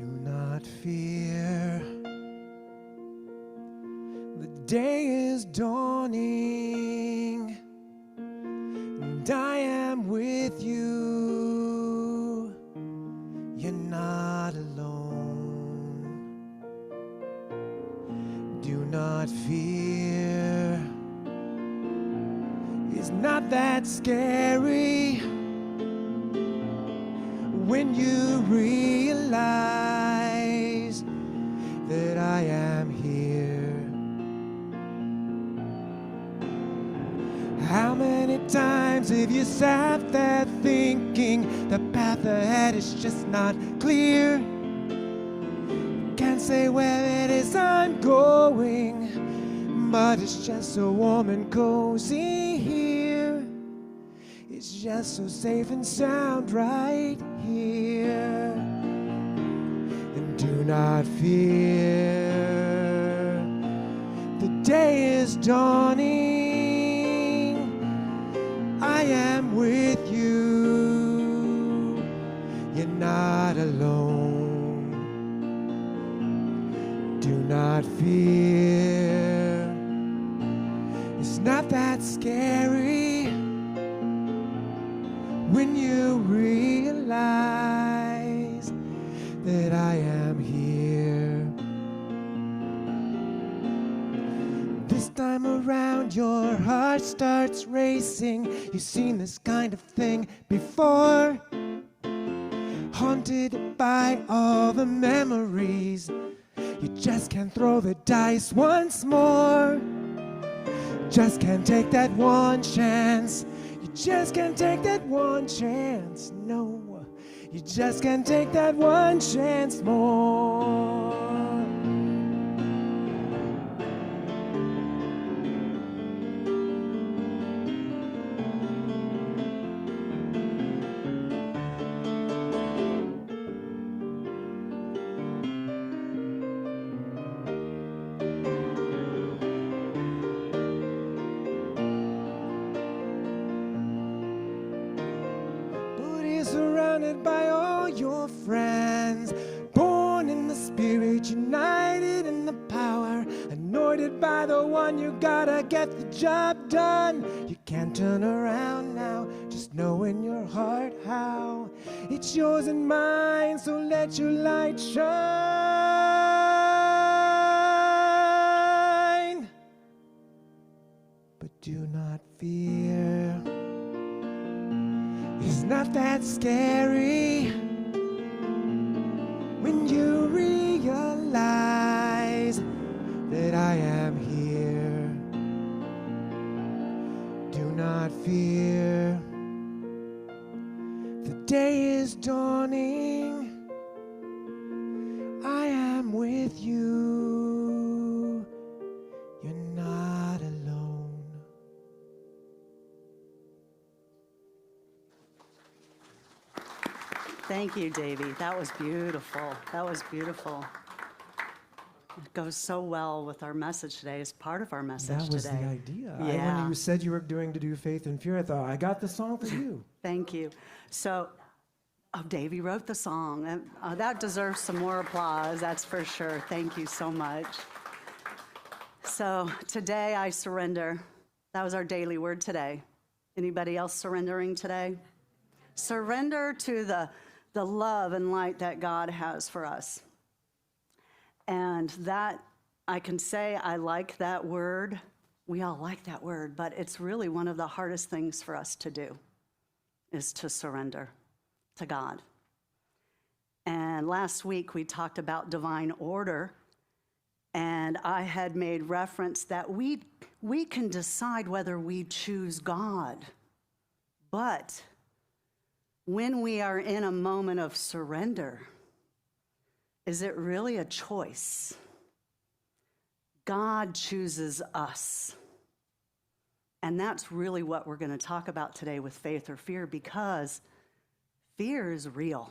Do not fear. The day is dawning, and I am with you. You're not alone. Do not fear. It's not that scary when you realize that I am here. How many times have you sat there thinking the path ahead is just not clear? Can't say where it is I'm going, but it's just so warm and cozy here. It's just so safe and sound right here. And do not fear. The day is dawning. I am with you. You're not alone. Do not fear. It's not that scary when you realize that I am here. This time around your heart starts racing. You've seen this kind of thing before. Haunted by all the memories. You just can't throw the dice once more. Just can't take that one chance. You just can't take that one chance. No, you just can't take that one chance more. Surrounded by all your friends, born in the spirit, united in the power, anointed by the one. You gotta get the job done. You can't turn around now, just know in your heart how it's yours and mine, so let your light shine. But do not fear. It's not that scary when you realize that I am here. Do not fear. The day is dawning. I am with you. You're not alone. Thank you, Davy. That was beautiful. That was beautiful. It goes so well with our message today. It's part of our message today. That was the idea. Yeah. When you said you were going to do Faith and Fear, I thought, I got the song for you. Thank you. So, Davy wrote the song. That deserves some more applause, that's for sure. Thank you so much. So, today I surrender. That was our daily word today. Anybody else surrendering today? Surrender to the love and light that God has for us. And that, I can say I like that word. We all like that word, but it's really one of the hardest things for us to do, is to surrender to God. And last week we talked about divine order, and I had made reference that we can decide whether we choose God, but when we are in a moment of surrender, is it really a choice? God chooses us. And that's really what we're going to talk about today with faith or fear, because fear is real.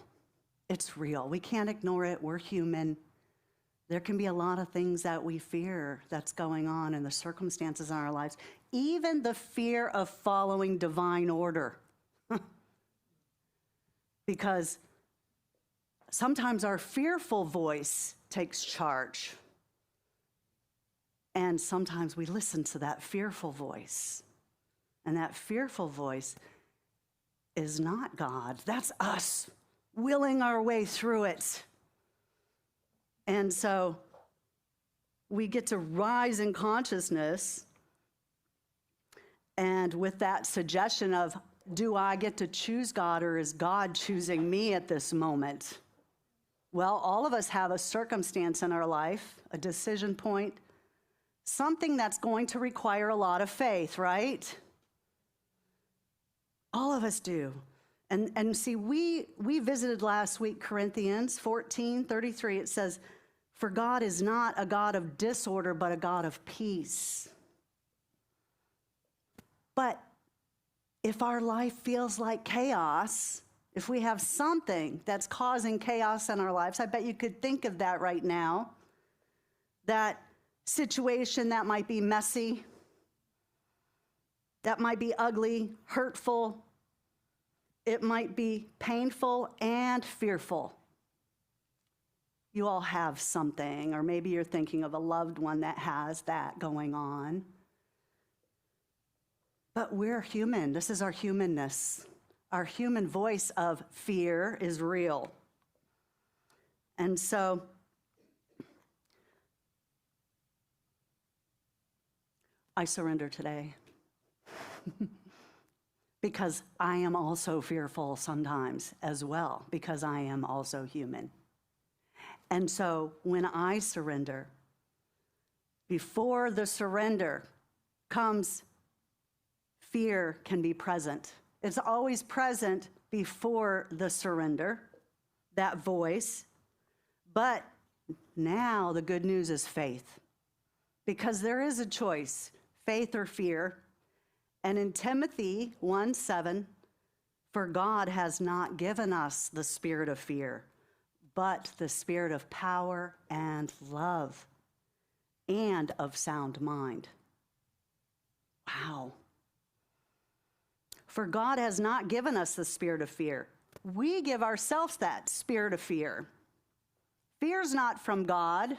It's real. We can't ignore it. We're human. There can be a lot of things that we fear that's going on in the circumstances in our lives, even the fear of following divine order. Because sometimes our fearful voice takes charge. And sometimes we listen to that fearful voice. And that fearful voice is not God. That's us willing our way through it. And so we get to rise in consciousness, and with that suggestion of, do I get to choose God, or is God choosing me at this moment? Well, all of us have a circumstance in our life, a decision point, something that's going to require a lot of faith, right? All of us do. And see, we visited last week Corinthians 14:33. It says, "For God is not a God of disorder, but a God of peace." But if our life feels like chaos, if we have something that's causing chaos in our lives, I bet you could think of that right now. That situation that might be messy, that might be ugly, hurtful, it might be painful and fearful. You all have something, or maybe you're thinking of a loved one that has that going on. But we're human. This is our humanness. Our human voice of fear is real. And so I surrender today. Because I am also fearful sometimes as well, because I am also human. And so when I surrender, before the surrender comes, fear can be present. It's always present before the surrender, that voice. But now the good news is faith, because there is a choice, faith or fear. And in Timothy 1:7, "For God has not given us the spirit of fear, but the spirit of power and love and of sound mind." Wow. For God has not given us the spirit of fear. We give ourselves that spirit of fear. Fear's not from God.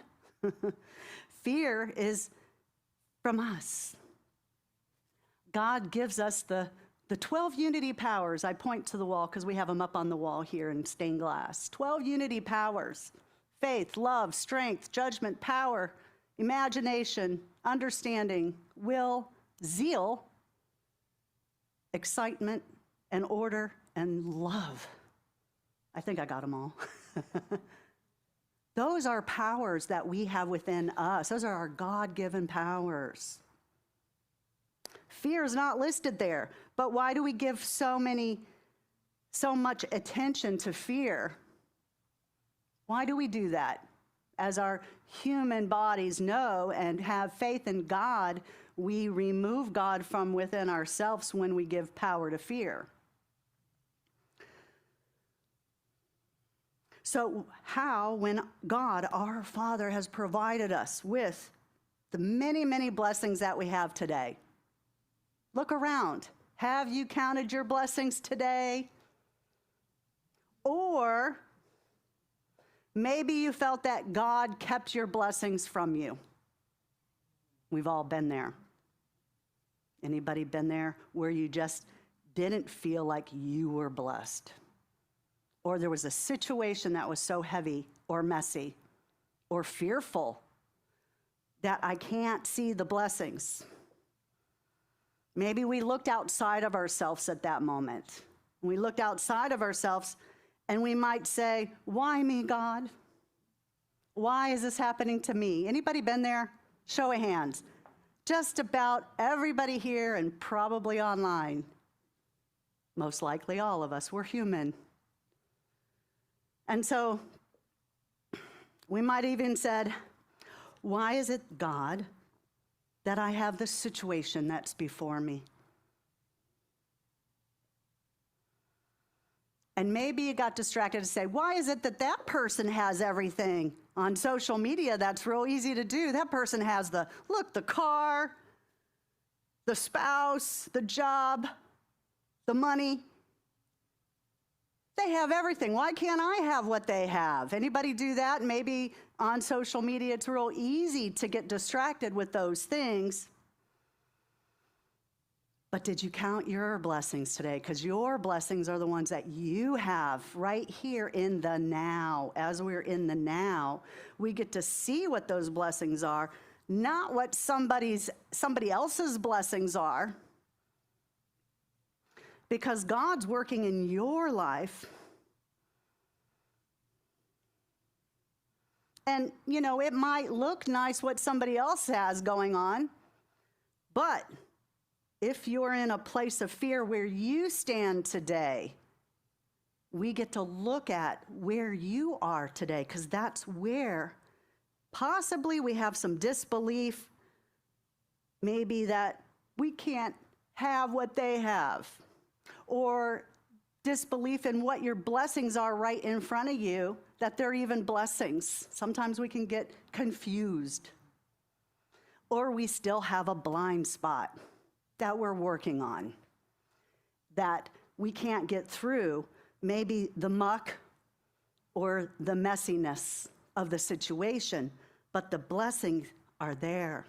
Fear is from us. God gives us the 12 unity powers. I point to the wall because we have them up on the wall here in stained glass. 12 unity powers: faith, love, strength, judgment, power, imagination, understanding, will, zeal, excitement, and order, and love. I think I got them all. Those are powers that we have within us. Those are our God-given powers. Fear is not listed there, but why do we give so much attention to fear? Why do we do that? As our human bodies know and have faith in God, we remove God from within ourselves when we give power to fear. So how, when God, our Father, has provided us with the many, many blessings that we have today? Look around. Have you counted your blessings today? Or maybe you felt that God kept your blessings from you. We've all been there. Anybody been there where you just didn't feel like you were blessed? Or there was a situation that was so heavy or messy or fearful that I can't see the blessings. Maybe we looked outside of ourselves at that moment. We looked outside of ourselves and we might say, "Why me, God? Why is this happening to me?" Anybody been there? Show of hands. Just about everybody here and probably online. Most likely all of us. We're human. And so we might even said, "Why is it, God, that I have this situation that's before me?" And maybe you got distracted to say, "Why is it that that person has everything on social media? That's real easy to do. That person has the car, the spouse, the job, the money." They have everything. Why can't I have what they have? Anybody do that? Maybe on social media, it's real easy to get distracted with those things. But did you count your blessings today? Because your blessings are the ones that you have right here in the now. As we're in the now, we get to see what those blessings are, not what somebody else's blessings are. Because God's working in your life. And, it might look nice what somebody else has going on, but if you're in a place of fear where you stand today, we get to look at where you are today, because that's where possibly we have some disbelief, maybe that we can't have what they have, or disbelief in what your blessings are right in front of you, that they're even blessings. Sometimes we can get confused. Or we still have a blind spot that we're working on, that we can't get through, maybe the muck or the messiness of the situation, but the blessings are there.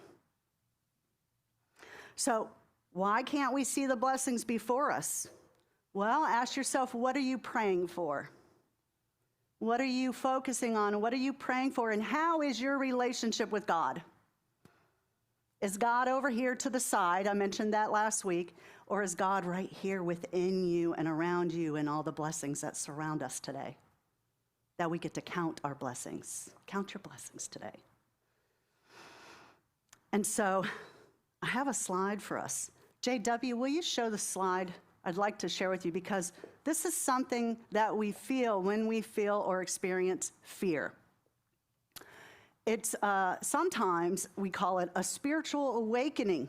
So why can't we see the blessings before us? Well, ask yourself, what are you praying for? What are you focusing on? What are you praying for? And how is your relationship with God? Is God over here to the side? I mentioned that last week. Or is God right here within you and around you and all the blessings that surround us today? That we get to count our blessings. Count your blessings today. And so I have a slide for us. JW, will you show the slide? I'd like to share with you, because this is something that we feel when we feel or experience fear. It's sometimes we call it a spiritual awakening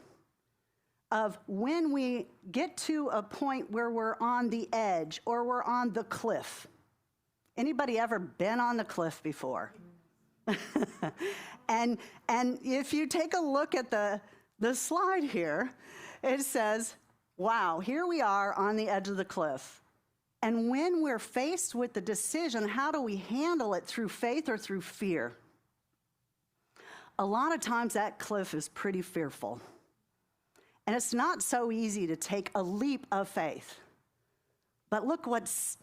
of when we get to a point where we're on the edge or we're on the cliff. Anybody ever been on the cliff before? and if you take a look at the slide here, it says, wow, here we are on the edge of the cliff. And when we're faced with the decision, how do we handle it, through faith or through fear? A lot of times that cliff is pretty fearful. And it's not so easy to take a leap of faith. But look what's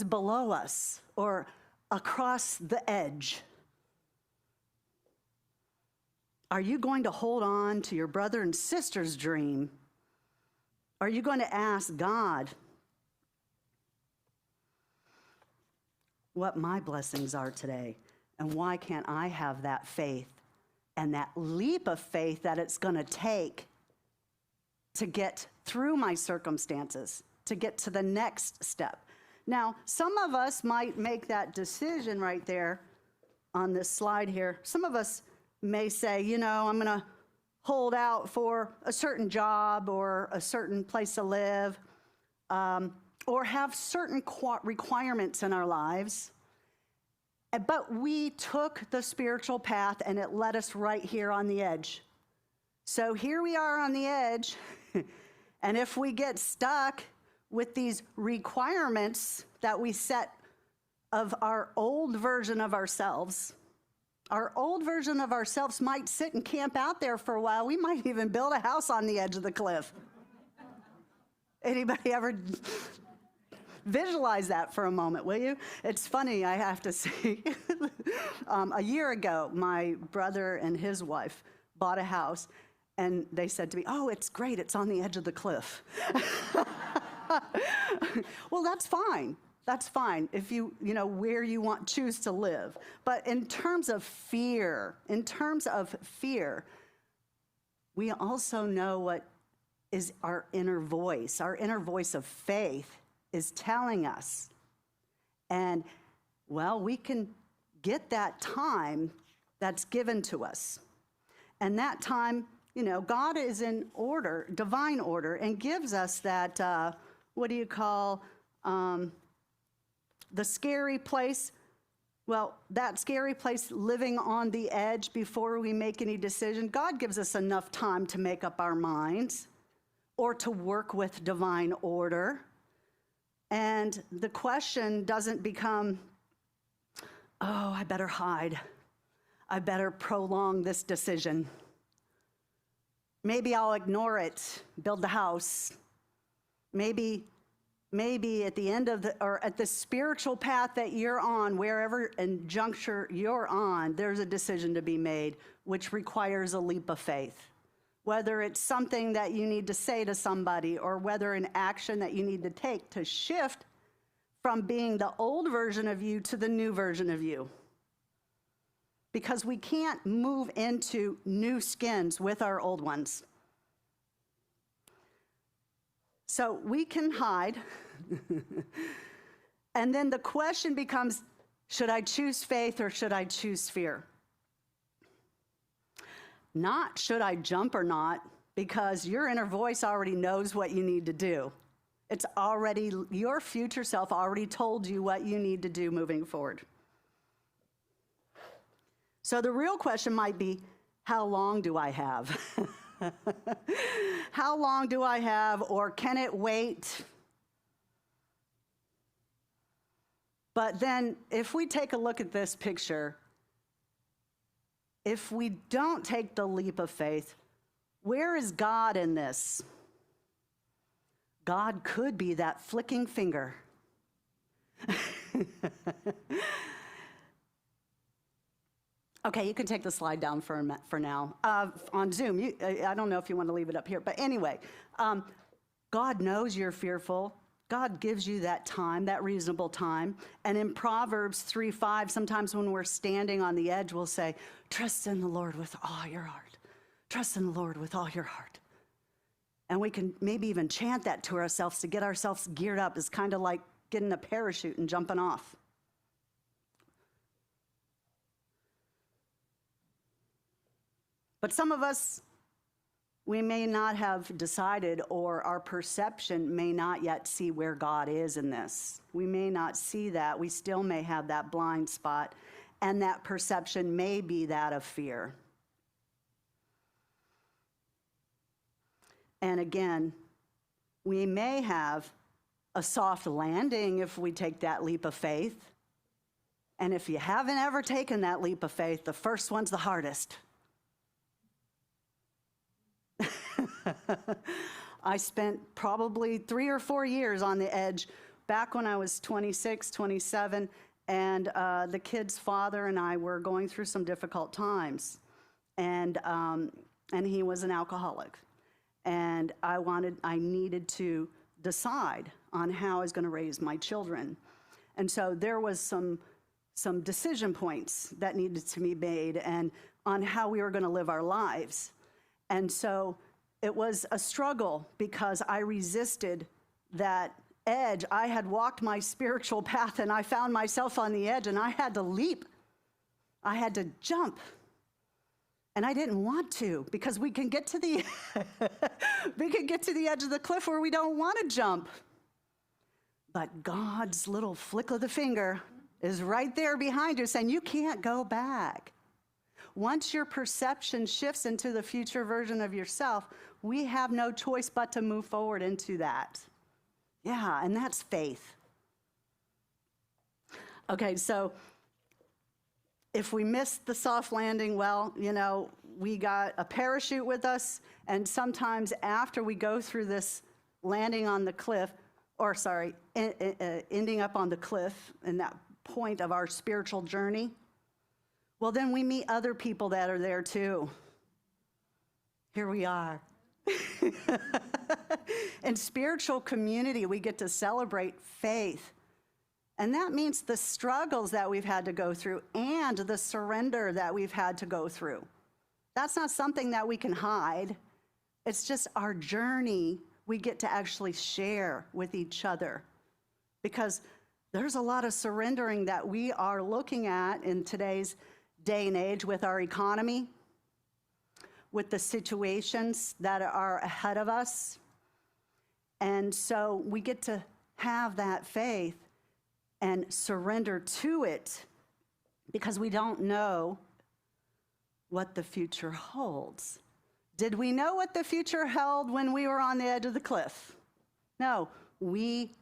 below us or across the edge. Are you going to hold on to your brother and sister's dream? Are you going to ask God what my blessings are today? And why can't I have that faith and that leap of faith that it's going to take to get through my circumstances, to get to the next step? Now, some of us might make that decision right there on this slide here. Some of us may say, I'm going to hold out for a certain job or a certain place to live, or have certain requirements in our lives. But we took the spiritual path and it led us right here on the edge. So here we are on the edge, and if we get stuck with these requirements that we set of our old version of ourselves, our old version of ourselves might sit and camp out there for a while. We might even build a house on the edge of the cliff. Anybody ever visualize that for a moment, will you? It's funny, I have to say. A year ago, my brother and his wife bought a house, and they said to me, oh, it's great, it's on the edge of the cliff. Well, that's fine. That's fine if where you choose to live. But in terms of fear, we also know what is our inner voice. Our inner voice of faith is telling us. And, well, we can get that time that's given to us. And that time, God is in order, divine order, and gives us that, the scary place. Well, that scary place, living on the edge before we make any decision. God gives us enough time to make up our minds or to work with divine order. And the question doesn't become, oh, I better hide. I better prolong this decision. Maybe I'll ignore it, build the house. Maybe at the end of or at the spiritual path that you're on, wherever and juncture you're on, there's a decision to be made, which requires a leap of faith. Whether it's something that you need to say to somebody, or whether an action that you need to take to shift from being the old version of you to the new version of you. Because we can't move into new skins with our old ones. So we can hide. And then the question becomes, should I choose faith or should I choose fear? Not should I jump or not, because your inner voice already knows what you need to do. It's already, your future self already told you what you need to do moving forward. So the real question might be, how long do I have? How long do I have, or can it wait? But then if we take a look at this picture, if we don't take the leap of faith, where is God in this? God could be that flicking finger. Okay, you can take the slide down for now. On Zoom, I don't know if you want to leave it up here, but anyway, God knows you're fearful. God gives you that time, that reasonable time. And in Proverbs 3:5, sometimes when we're standing on the edge, we'll say, trust in the Lord with all your heart. Trust in the Lord with all your heart. And we can maybe even chant that to ourselves to get ourselves geared up. It's kind of like getting a parachute and jumping off. But some of us, we may not have decided, or our perception may not yet see where God is in this. We may not see that. We still may have that blind spot, and that perception may be that of fear. And again, we may have a soft landing if we take that leap of faith. And if you haven't ever taken that leap of faith, the first one's the hardest. I spent probably 3 or 4 years on the edge back when I was 26, 27, and the kid's father and I were going through some difficult times. And he was an alcoholic. And I needed to decide on how I was going to raise my children. And so there was some decision points that needed to be made, and on how we were going to live our lives. And so it was a struggle because I resisted that edge. I had walked my spiritual path and I found myself on the edge, and I had to leap. I had to jump. And I didn't want to, because we can get to the edge of the cliff where we don't want to jump. But God's little flick of the finger is right there behind you saying, you can't go back. Once your perception shifts into the future version of yourself, we have no choice but to move forward into that. Yeah, and that's faith. Okay, so if we missed the soft landing, well, we got a parachute with us, and sometimes after we go through this landing on the cliff, ending up on the cliff in that point of our spiritual journey, well, then we meet other people that are there too. Here we are. In spiritual community, we get to celebrate faith. And that means the struggles that we've had to go through and the surrender that we've had to go through. That's not something that we can hide. It's just our journey we get to actually share with each other. Because there's a lot of surrendering that we are looking at in today's day and age with our economy, with the situations that are ahead of us. And so we get to have that faith and surrender to it, because we don't know what the future holds. Did we know what the future held when we were on the edge of the cliff? No, we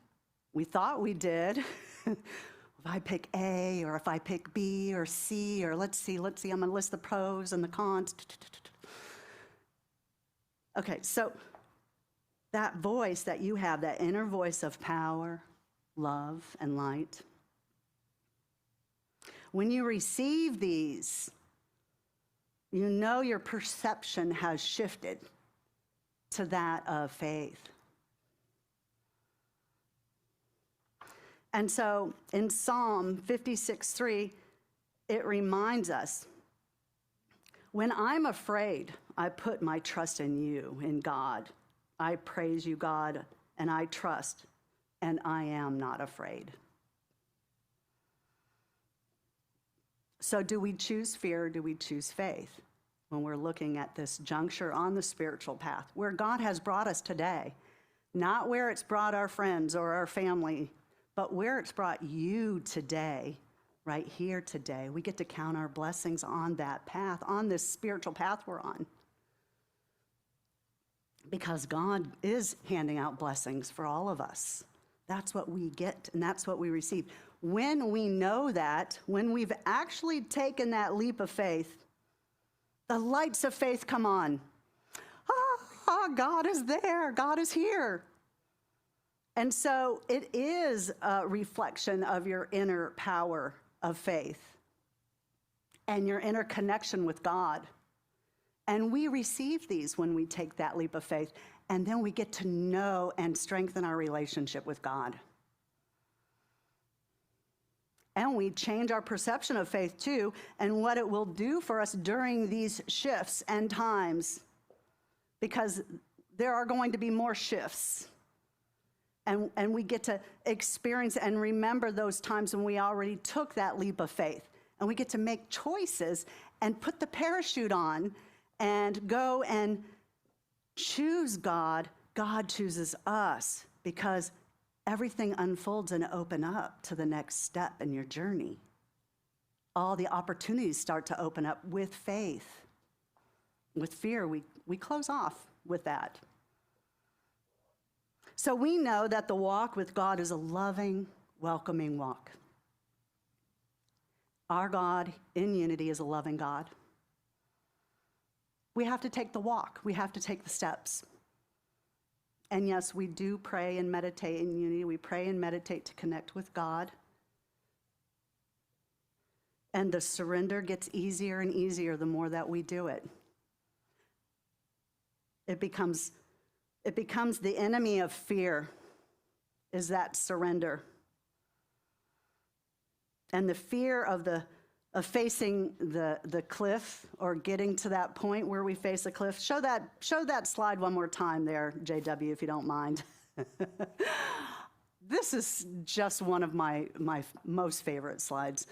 We thought we did. If I pick A, or if I pick B or C, or let's see, I'm going to list the pros and the cons. Okay, so that voice that you have, that inner voice of power, love, and light, when you receive these, you know your perception has shifted to that of faith. And so in Psalm 56:3, it reminds us, when I'm afraid, I put my trust in you, in God. I praise you, God, and I trust, and I am not afraid. So do we choose fear or do we choose faith when we're looking at this juncture on the spiritual path, where God has brought us today, not where it's brought our friends or our family, but where it's brought you today, right here today? We get to count our blessings on that path, on this spiritual path we're on. Because God is handing out blessings for all of us. That's what we get, and that's what we receive. When we know that, when we've actually taken that leap of faith, the lights of faith come on. God is there. God is here. And so it is a reflection of your inner power of faith and your inner connection with God. And we receive these when we take that leap of faith, and then we get to know and strengthen our relationship with God. And we change our perception of faith too, and what it will do for us during these shifts and times, because there are going to be more shifts. And we get to experience and remember those times when we already took that leap of faith. And we get to make choices and put the parachute on and go and choose God. God chooses us, because everything unfolds and open up to the next step in your journey. All the opportunities start to open up with faith. With fear, we close off with that. So we know that the walk with God is a loving, welcoming walk. Our God in unity is a loving God. We have to take the walk. We have to take the steps. And yes, we do pray and meditate in unity. We pray and meditate to connect with God. And the surrender gets easier and easier the more that we do it. It becomes the enemy of fear, is that surrender. And the fear of facing the cliff, or getting to that point where we face a cliff. Show that slide one more time there, JW, if you don't mind. This is just one of my most favorite slides.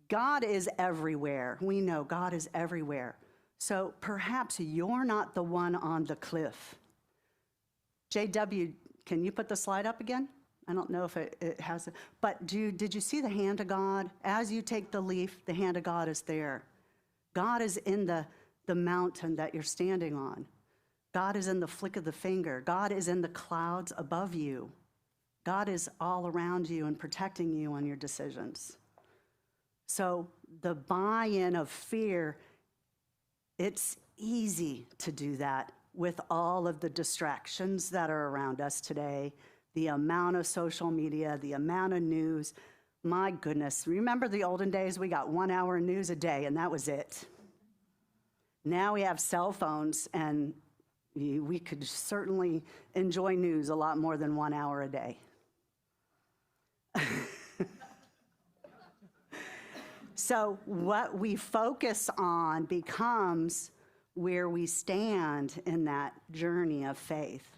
God is everywhere. We know God is everywhere. So perhaps you're not the one on the cliff. JW, can you put the slide up again? I don't know if it has it, but did you see the hand of God? As you take the leaf, the hand of God is there. God is in the mountain that you're standing on. God is in the flick of the finger. God is in the clouds above you. God is all around you and protecting you on your decisions. So the buy-in of fear, it's easy to do that with all of the distractions that are around us today, the amount of social media, the amount of news. My goodness, remember the olden days? We got 1 hour of news a day, and that was it. Now we have cell phones, and we could certainly enjoy news a lot more than 1 hour a day. So what we focus on becomes where we stand in that journey of faith.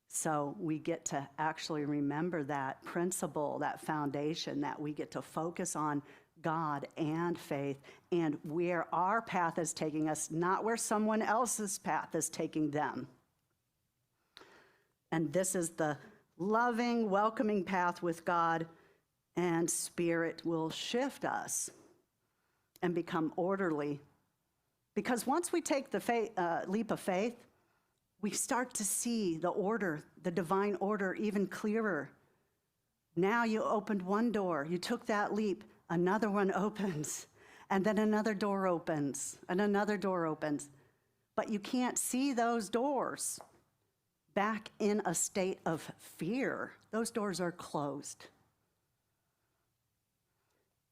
So we get to actually remember that principle, that foundation, that we get to focus on God and faith, and where our path is taking us, not where someone else's path is taking them. And this is the loving, welcoming path with God, and Spirit will shift us and become orderly. Because once we take the leap of faith, we start to see the order, the divine order, even clearer. Now you opened one door, you took that leap, another one opens, and then another door opens, and another door opens. But you can't see those doors back in a state of fear. Those doors are closed.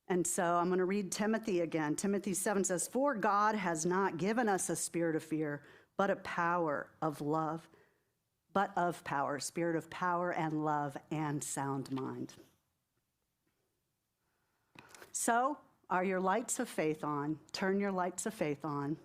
And so I'm going to read Timothy again. Timothy 7 says, "For God has not given us a spirit of fear, but a power of love, but of power, spirit of power and love and sound mind." So, are your lights of faith on? Turn your lights of faith on.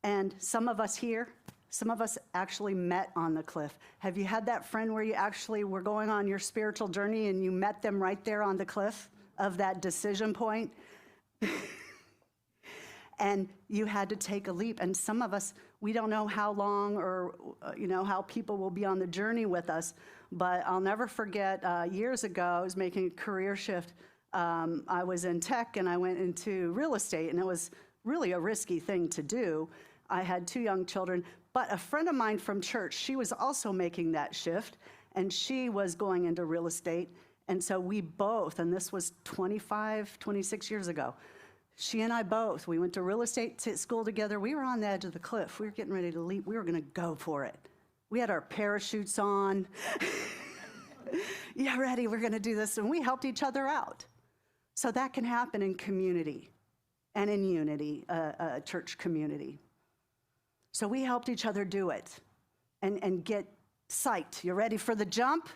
And some of us here, some of us actually met on the cliff. Have you had that friend where you actually were going on your spiritual journey and you met them right there on the cliff of that decision point? And you had to take a leap. And some of us, we don't know how long or how people will be on the journey with us. But I'll never forget, years ago, I was making a career shift. I was in tech and I went into real estate, and it was really a risky thing to do. I had 2 young children, but a friend of mine from church, she was also making that shift, and she was going into real estate. And so we both, and this was 25, 26 years ago, she and I both, we went to real estate school together. We were on the edge of the cliff. We were getting ready to leap. We were going to go for it. We had our parachutes on. Yeah, ready, we're going to do this. And we helped each other out. So that can happen in community and in unity, a church community. So we helped each other do it and get psyched. You ready for the jump?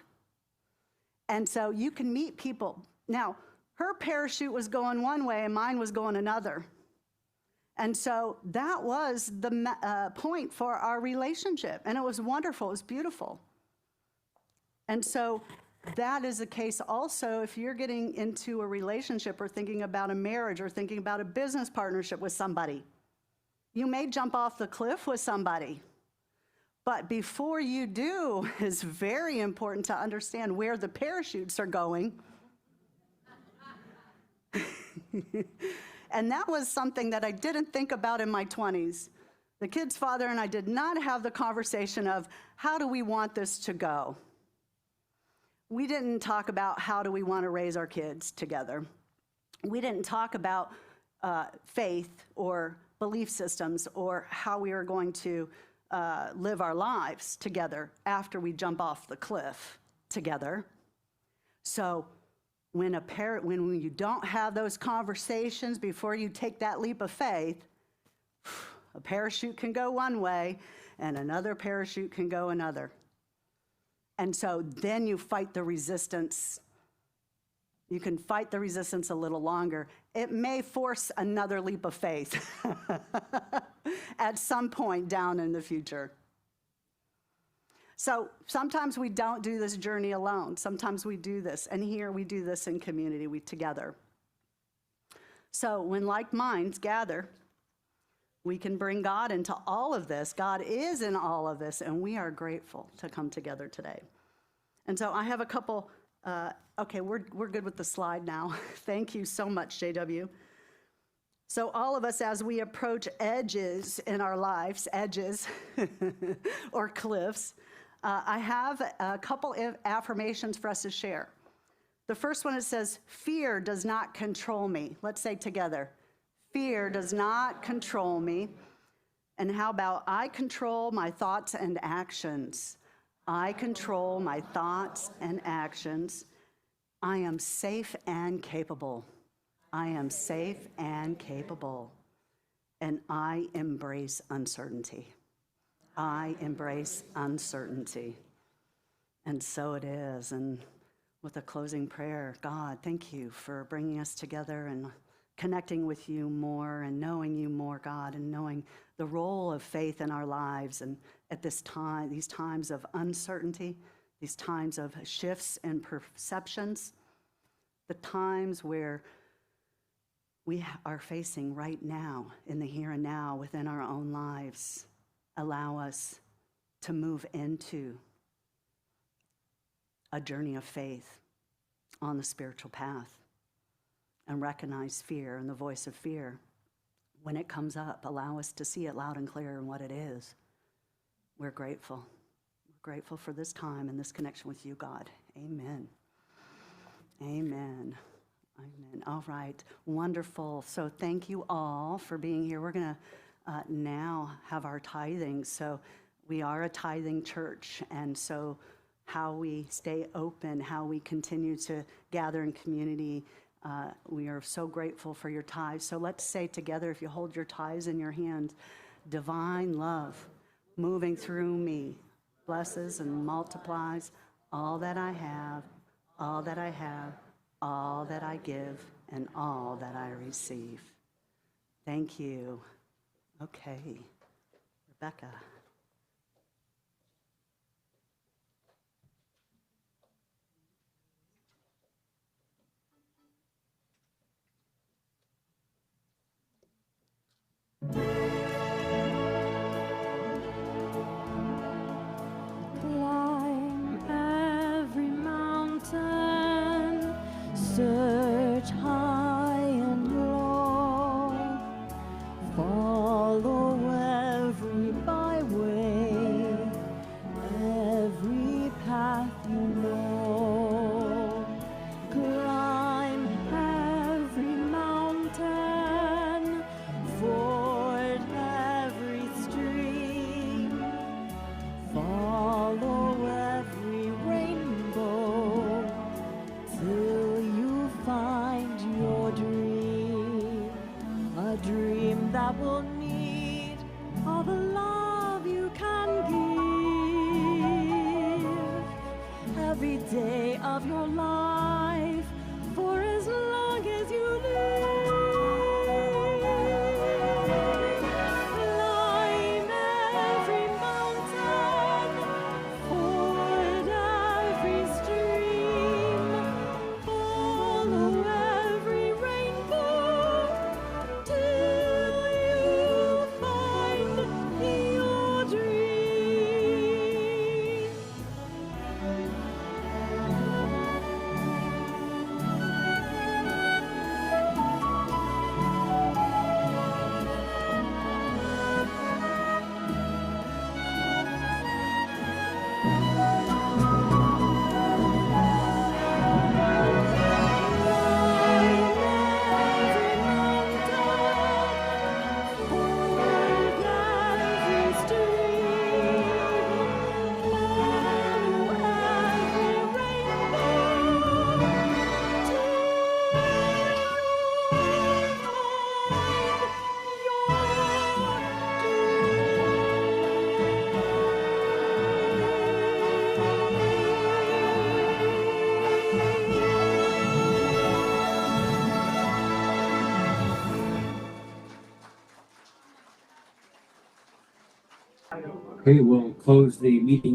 And so you can meet people. Now, her parachute was going one way and mine was going another. And so that was the point for our relationship. And it was wonderful. It was beautiful. And so that is the case also if you're getting into a relationship or thinking about a marriage or thinking about a business partnership with somebody. You may jump off the cliff with somebody. But before you do, it's very important to understand where the parachutes are going. And that was something that I didn't think about in my 20s. The kid's father and I did not have the conversation of how do we want this to go. We didn't talk about how do we want to raise our kids together. We didn't talk about faith or belief systems or how we are going to live our lives together after we jump off the cliff together. So when you don't have those conversations before you take that leap of faith, a parachute can go one way and another parachute can go another. And so then you fight the resistance. You can fight the resistance a little longer. It may force another leap of faith at some point down in the future. So sometimes we don't do this journey alone. Sometimes we do this, and here we do this in community, together. So when like minds gather, we can bring God into all of this. God is in all of this, and we are grateful to come together today. And so I have a couple, okay, we're good with the slide now. Thank you so much, JW. So all of us, as we approach edges in our lives, edges or cliffs, I have a couple of affirmations for us to share. The first one, it says, fear does not control me. Let's say together, fear does not control me. And how about I control my thoughts and actions? I control my thoughts and actions. I am safe and capable. I am safe and capable. And I embrace uncertainty. I embrace uncertainty. And so it is. And with a closing prayer, God, thank you for bringing us together and connecting with you more and knowing you more, God, and knowing the role of faith in our lives. And at this time, these times of uncertainty, these times of shifts in perceptions, the times where we are facing right now, in the here and now, within our own lives, allow us to move into a journey of faith on the spiritual path and recognize fear and the voice of fear, when it comes up, allow us to see it loud and clear in what it is. We're grateful. We're grateful for this time and this connection with you, God. Amen. Amen. Amen. All right. Wonderful. So thank you all for being here. We're going to now have our tithing. So we are a tithing church, and so how we stay open, how we continue to gather in community, we are so grateful for your tithes. So let's say together, if you hold your tithes in your hand, divine love moving through me blesses and multiplies all that I have, all that I have, all that I give, and all that I receive. Thank you. Okay, Rebecca. Climb every mountain, search high and low, follow every byway, every path you know. Climb every mountain, ford every stream, follow every rainbow till you find your dream, a dream that will need all the love you can give every day of your life for as long as you live. Climb every mountain, ford every stream, follow every rainbow till you find your dream. Okay, we'll close the meeting this